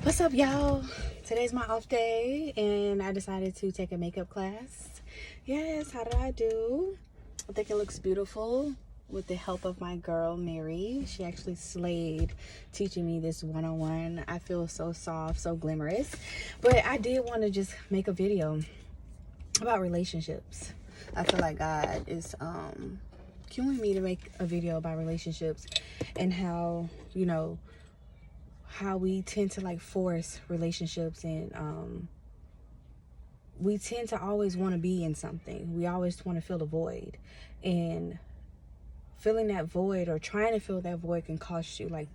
What's up, y'all? Today's my off day and I decided to take a makeup class. Yes, how did I do? I think it looks beautiful with the help of my girl Mary. She actually slayed teaching me this one-on-one. I feel so soft, so glamorous. But I did want to just make a video about relationships. I feel like God is cueing me to make a video about relationships and how, how we tend to like force relationships, and we tend to always want to be in something. We always want to fill the void, and filling that void or trying to fill that void can cost you. Like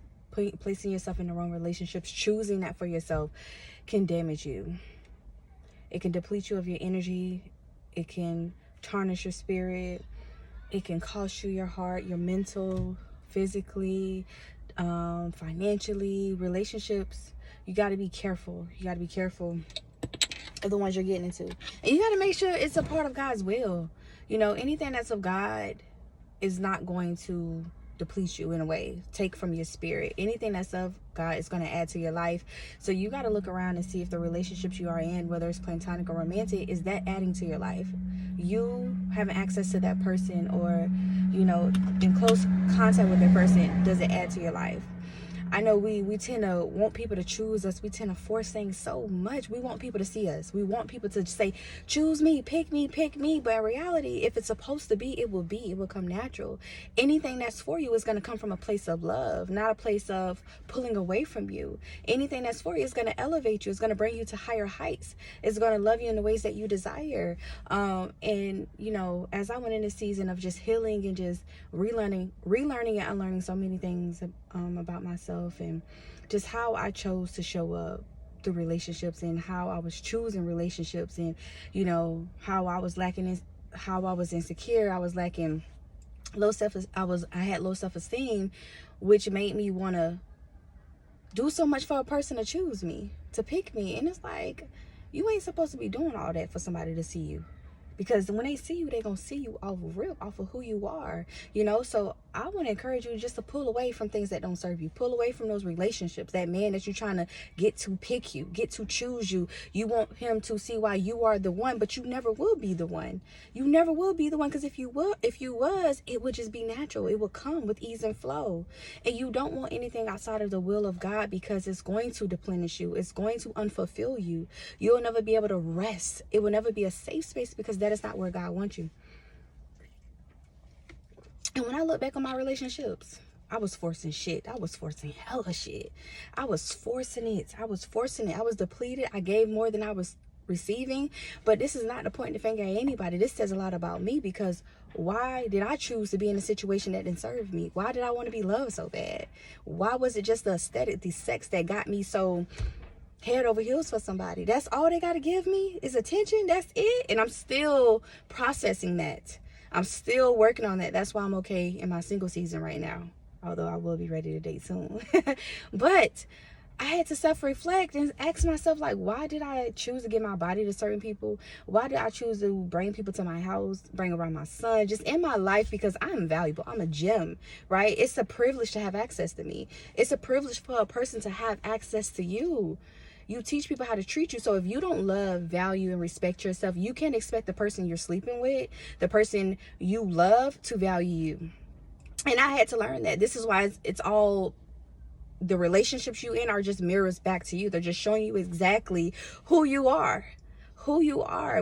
placing yourself in the wrong relationships, choosing that for yourself can damage you. It can deplete you of your energy. It can tarnish your spirit. It can cost you your heart, your mental, physically, financially. Relationships, you got to be careful. You got to be careful of the ones you're getting into, and you got to make sure it's a part of God's will. Anything that's of God is not going to deplete you in a way, take from your spirit. Anything that's of God is going to add to your life. So you got to look around and see if the relationships you are in, whether it's platonic or romantic, is that adding to your life? You having access to that person, or in close contact with that person, does it add to your life? I know we tend to want people to choose us. We tend to force things so much. We want people to see us. We want people to say, choose me, pick me, pick me. But in reality, if it's supposed to be, it will be. It will come natural. Anything that's for you is going to come from a place of love, not a place of pulling away from you. Anything that's for you is going to elevate you. It's going to bring you to higher heights. It's going to love you in the ways that you desire. And, as I went in this season of just healing and just relearning and unlearning so many things about myself, and just how I chose to show up through relationships, and how I was choosing relationships, and how I was lacking how I was insecure. I was lacking I had low self-esteem, which made me want to do so much for a person to choose me, to pick me. And it's like, you ain't supposed to be doing all that for somebody to see you. Because when they see you, they're going to see you off of who you are, So I want to encourage you just to pull away from things that don't serve you. Pull away from those relationships. That man that you're trying to get to pick you, get to choose you. You want him to see why you are the one, but you never will be the one. You never will be the one, because if you was, it would just be natural. It would come with ease and flow. And you don't want anything outside of the will of God, because it's going to deplenish you. It's going to unfulfill you. You'll never be able to rest. It will never be a safe space, because that is not where God wants you. And when I look back on my relationships, I was forcing shit. I was forcing hella shit. I was forcing it. I was depleted. I gave more than I was receiving. But this is not to point the finger at anybody. This says a lot about me, because why did I choose to be in a situation that didn't serve me? Why did I want to be loved so bad? Why was it just the aesthetic, the sex, that got me so head over heels for somebody? That's all they got to give me is attention. That's it. And I'm still processing that. I'm still working on that. That's why I'm okay in my single season right now, although I will be ready to date soon. But I had to self-reflect and ask myself, like, why did I choose to give my body to certain people? Why did I choose to bring people to my house, bring around my son, just in my life? Because I'm valuable. I'm a gem, right? It's a privilege to have access to me. It's a privilege for a person to have access to you. You teach people how to treat you. So if you don't love, value, and respect yourself, you can't expect the person you're sleeping with, the person you love, to value you. And I had to learn that. This is why it's all, the relationships you in are just mirrors back to you. They're just showing you exactly who you are.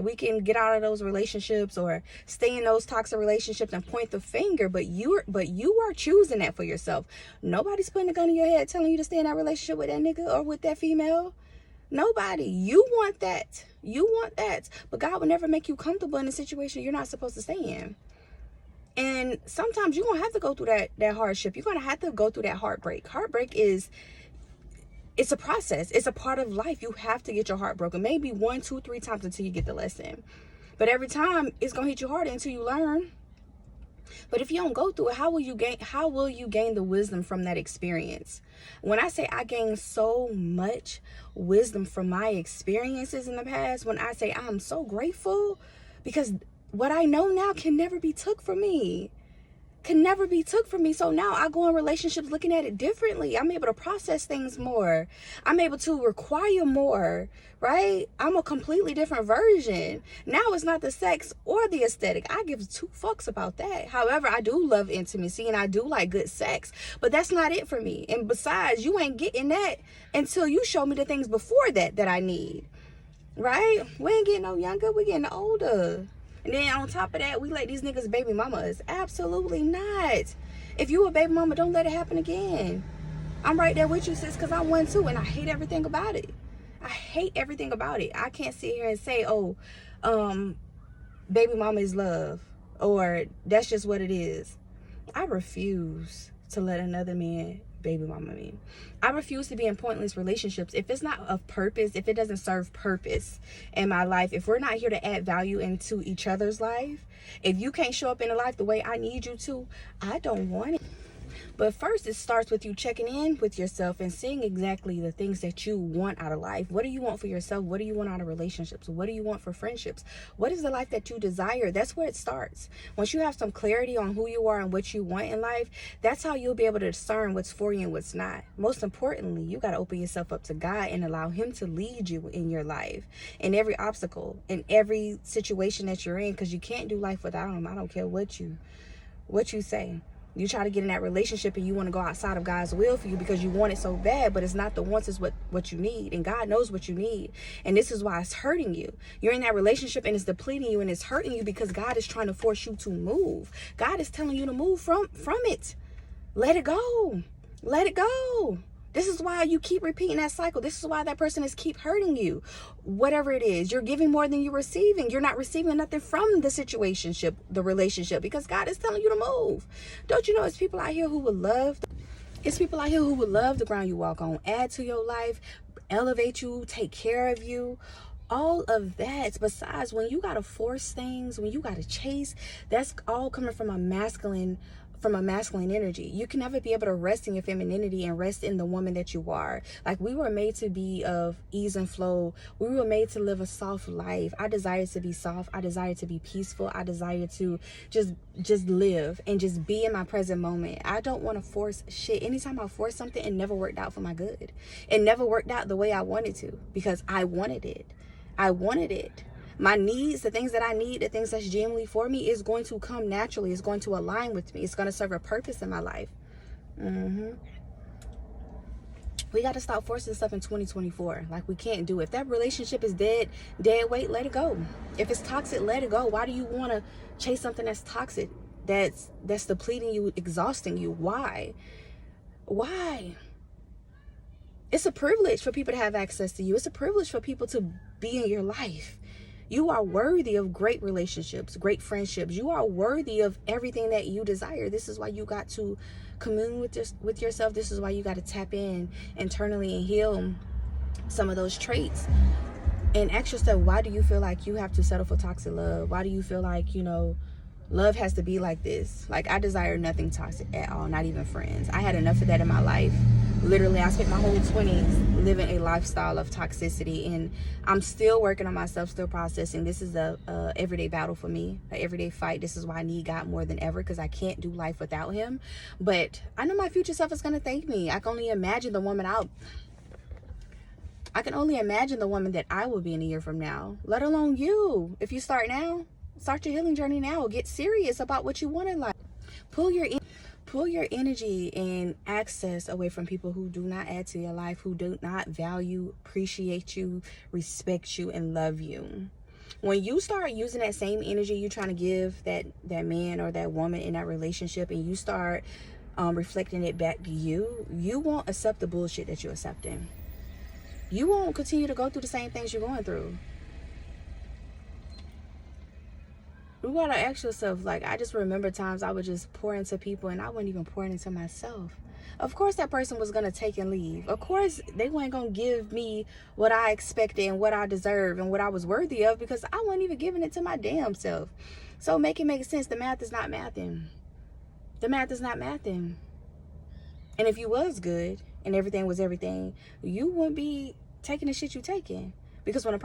We can get out of those relationships or stay in those toxic relationships and point the finger, but you are choosing that for yourself. Nobody's putting a gun in your head telling you to stay in that relationship with that nigga or with that female. Nobody. You want that. But God will never make you comfortable in a situation you're not supposed to stay in. And sometimes you're going to have to go through that hardship. You're going to have to go through that heartbreak. Heartbreak it's a process. It's a part of life. You have to get your heart broken. Maybe 1, 2, 3 times until you get the lesson. But every time it's going to hit you harder until you learn. But if you don't go through it, how will you gain the wisdom from that experience? When I say I gained so much wisdom from my experiences in the past, when I say I'm so grateful, because what I know now can never be took from me. can never be took from me. So now I go in relationships looking at it differently. I'm able to process things more. I'm able to require more, right? I'm a completely different version. Now it's not the sex or the aesthetic. I give two fucks about that. However, I do love intimacy and I do like good sex, but that's not it for me. And besides, you ain't getting that until you show me the things before that I need, right? We ain't getting no younger, we getting older. And then on top of that, we let these niggas baby mamas. Absolutely not. If you a baby mama, don't let it happen again. I'm right there with you, sis, because I won too, and I hate everything about it. I hate everything about it. I can't sit here and say, oh, baby mama is love, or that's just what it is. I refuse to let another man baby mama me. I refuse to be in pointless relationships. If it's not of purpose, if it doesn't serve purpose in my life, if we're not here to add value into each other's life, if you can't show up in the life the way I need you to, I don't want it. But first, it starts with you checking in with yourself and seeing exactly the things that you want out of life. What do you want for yourself? What do you want out of relationships? What do you want for friendships? What is the life that you desire? That's where it starts. Once you have some clarity on who you are and what you want in life, that's how you'll be able to discern what's for you and what's not. Most importantly, you got to open yourself up to God and allow Him to lead you in your life, in every obstacle, in every situation that you're in, because you can't do life without Him. I don't care what you say. You try to get in that relationship and you want to go outside of God's will for you because you want it so bad, but it's not the wants, it's what you need. And God knows what you need. And this is why it's hurting you. You're in that relationship and it's depleting you and it's hurting you because God is trying to force you to move. God is telling you to move from it. Let it go. Let it go. This is why you keep repeating that cycle. This is why that person is keep hurting you. Whatever it is, you're giving more than you're receiving. You're not receiving nothing from the situationship, the relationship, because God is telling you to move. Don't you know it's people out here who would love the ground you walk on, add to your life, elevate you, take care of you. All of that. Besides, when you gotta force things, when you gotta chase, that's all coming from a masculine energy. You can never be able to rest in your femininity and rest in the woman that you are. Like, we were made to be of ease and flow. We were made to live a soft life. I desire to be soft. I desire to be peaceful. I desire to just live and just be in my present moment. I don't want to force shit. Anytime I force something, it never worked out for my good. It never worked out the way I wanted to because I wanted it. My needs, the things that I need, the things that's genuinely for me is going to come naturally. It's going to align with me. It's going to serve a purpose in my life. We got to stop forcing stuff in 2024. Like, we can't do it. If that relationship is dead weight, let it go. If it's toxic, let it go. Why do you want to chase something that's toxic, that's depleting you, exhausting you? Why? It's a privilege for people to have access to you. It's a privilege for people to be in your life. You are worthy of great relationships, great friendships. You are worthy of everything that you desire. This is why you got to commune with yourself. This is why you got to tap in internally and heal some of those traits. And ask yourself, why do you feel like you have to settle for toxic love? Why do you feel like, love has to be like this? Like, I desire nothing toxic at all, not even friends. I had enough of that in my life. Literally, I spent my whole 20s living a lifestyle of toxicity, and I'm still working on myself, still processing. This is a everyday battle for me, an everyday fight. This is why I need God more than ever, because I can't do life without Him. But I know my future self is going to thank me. I can only imagine the woman that I will be in a year from now, let alone you. If you start now, start your healing journey now. Get serious about what you want in life. Pull your energy and access away from people who do not add to your life, who do not value, appreciate you, respect you, and love you. When you start using that same energy you're trying to give that man or that woman in that relationship, and you start reflecting it back to you, you won't accept the bullshit that you're accepting. You won't continue to go through the same things you're going through. You gotta ask yourself, like, I just remember times I would just pour into people and I wasn't even pouring into myself. Of course that person was gonna take and leave. Of course they weren't gonna give me what I expected and what I deserve and what I was worthy of, because I wasn't even giving it to my damn self. So make it make sense. The math is not mathing. And if you was good and everything was everything, you wouldn't be taking the shit you taking. Because when a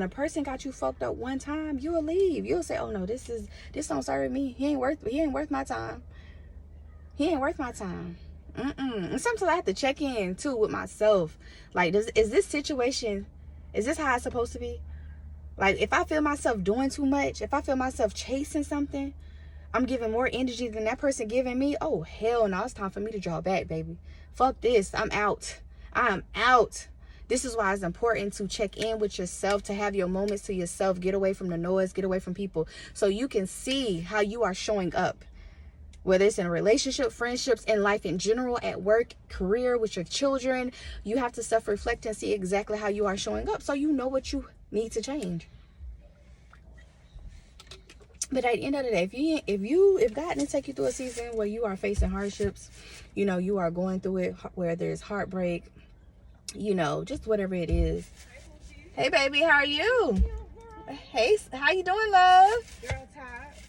person got you fucked up one time, you'll leave. You'll say, oh no, this don't serve me. He ain't worth my time. He ain't worth my time. And sometimes I have to check in too with myself. Like, is this situation, is this how it's supposed to be? Like, if I feel myself doing too much, if I feel myself chasing something, I'm giving more energy than that person giving me. Oh, hell no, it's time for me to draw back, baby. Fuck this. I'm out. I'm out. This is why it's important to check in with yourself, to have your moments to yourself, get away from the noise, get away from people, so you can see how you are showing up. Whether it's in a relationship, friendships, in life in general, at work, career, with your children, you have to self-reflect and see exactly how you are showing up so you know what you need to change. But at the end of the day, if God didn't take you through a season where you are facing hardships, you know, you are going through it, where there's heartbreak, you know, just whatever it is. Hey, baby, how are you? Hey, how you doing, love? Girl,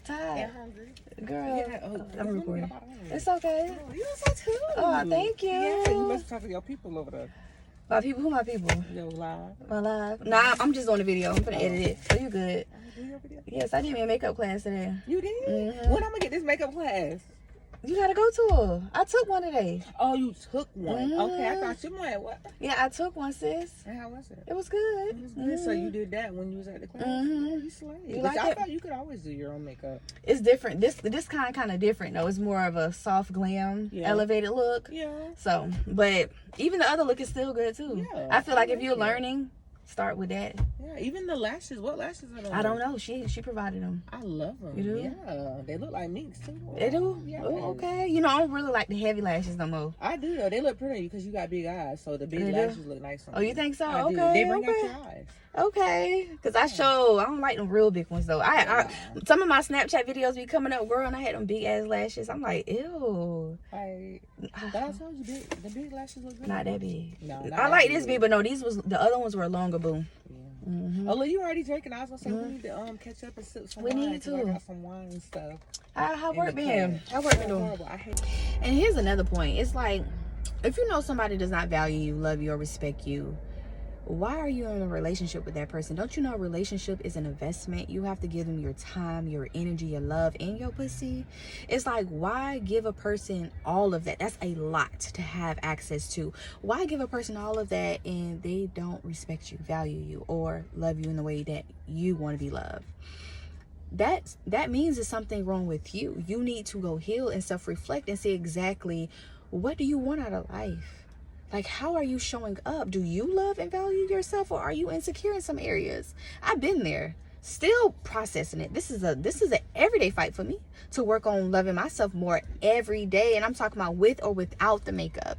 tired. And hungry. Girl, Yeah, I'm recording. It's okay. Oh, you so too. Oh, thank you. Yeah, you must talk to your people over there. My people? Who my people? Yo, live. My live? Nah, I'm just on the video. I'm gonna edit it. So you good? Do your video? Yes, I did my makeup class today. You did? Mm-hmm. When I'm gonna get this makeup class? You gotta go to her. I took one today. Oh, you took one. Mm-hmm. Okay, I thought you might. What? Yeah, I took one, sis. And how was it? It was good. It was good. So you did that when you was at the class? Mm-hmm. You slayed. You But like I it? thought you could always do your own makeup. It's different. This kind of different though. It's more of a soft glam, elevated look. Yeah. So, but even the other look is still good too. Yeah, I feel like if like you're it. learning, start with that. Yeah, even the lashes. What lashes are those? I don't know. She provided them. I love them. You do? Yeah, they look like minks too. They do? Yeah. Oh, okay. You know, I don't really like the heavy lashes no more. I do though. They look pretty because you got big eyes, so the big They do? lashes look nice on Oh, you think so? I do. Okay. They bring okay. out your eyes. Okay, because I don't like them real big ones though. I some of my Snapchat videos be coming up, girl, and I had them big ass lashes. I'm like, ew. But I told you, the big lashes look good. Not that big. No, I like this big, but no, the other ones were longer, boo. Yeah. Mm-hmm. Oh, look, you already drinking. I was gonna say we need to catch up and sip some We wine. need 'Cause I to. got some wine and stuff. How in work the been? car. How work been doing? Horrible. I hate. And here's another point. It's like, if you know somebody does not value you, love you, or respect you, why are you in a relationship with that person? Don't you know a relationship is an investment? You have to give them your time, your energy, your love, and your pussy. It's like, why give a person all of that? That's a lot to have access to. Why give a person all of that and they don't respect you, value you, or love you in the way that you want to be loved? That means there's something wrong with you. You need to go heal and self-reflect and see exactly, what do you want out of life? Like, how are you showing up? Do you love and value yourself, or are you insecure in some areas? I've been there, still processing it. This is an everyday fight for me to work on loving myself more every day. And I'm talking about with or without the makeup.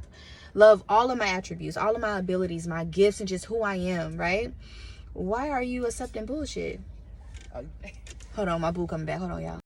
Love all of my attributes, all of my abilities, my gifts, and just who I am, right? Why are you accepting bullshit? Hold on, my boo coming back. Hold on, y'all.